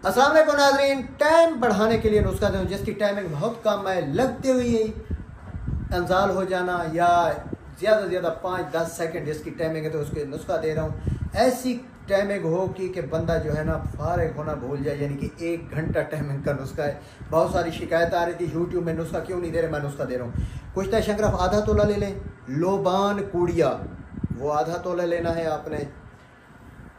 अस्सलाम वालेकुम नाज़रीन। टाइम बढ़ाने के लिए नुस्खा दूँ जिसकी टाइमिंग बहुत कम है, लगते हुए ही इंजाल हो जाना या ज़्यादा से ज़्यादा 5-10 सेकंड जिसकी टाइमिंग है, तो उसके नुस्खा दे रहा हूँ। ऐसी टाइमिंग हो कि बंदा जो है ना फारिग होना भूल जाए, यानी कि 1 घंटा टाइमिंग का नुस्खा है। बहुत सारी शिकायत आ रही थी यूट्यूब में, नुस्खा क्यों नहीं दे रहे, मैं नुस्खा दे रहा हूँ। कुश्ता शंकरफ आधा तोला ले लें, लोबान कूड़िया वो आधा तोला लेना है आपने।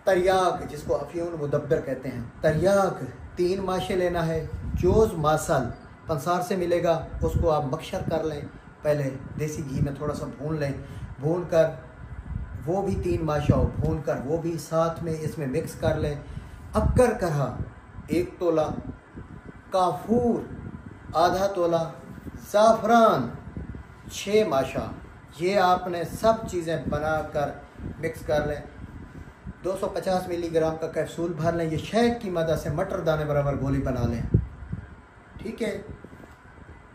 तरियाक जिसको अफयून मुदब्बर कहते हैं, तरियाक 3 माशे लेना है। जोज़ मासल पंसार से मिलेगा, उसको आप मक्शर कर लें, पहले देसी घी में थोड़ा सा भून लें। भून कर वो भी 3 माशा हो, भून कर वो भी साथ में इसमें मिक्स कर लें। अक्कर कहा 1 तोला, काफूर आधा तोला, ज़ाफ़रान 6 माशा। ये आपने सब चीज़ें बनाकर मिक्स कर लें। 250 मिलीग्राम का कैप्सूल भर लें। ये शहद की मदद से मटर दाने बराबर गोली बना लें, ठीक है।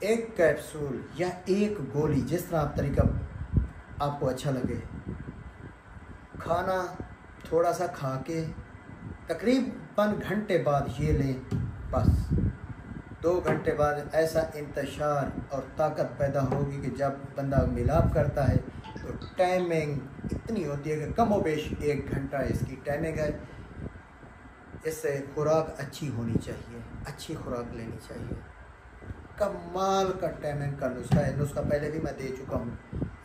1 कैप्सूल या 1 गोली, जिस तरह आप तरीका आपको अच्छा लगे। खाना थोड़ा सा खा के तकरीबन घंटे बाद ये लें, बस 2 घंटे बाद ऐसा इंतशार और ताकत पैदा होगी कि जब बंदा मिलाप करता है तो टाइमिंग इतनी होती है कि कमो बेश 1 घंटा इसकी टाइमिंग है। इससे खुराक अच्छी होनी चाहिए, अच्छी खुराक लेनी चाहिए। कमाल का टाइमिंग का नुस्खा है। नुस्खा पहले भी मैं दे चुका हूँ,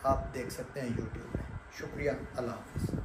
आप देख सकते हैं यूट्यूब में। शुक्रिया, अल्लाह हाफ़िज़।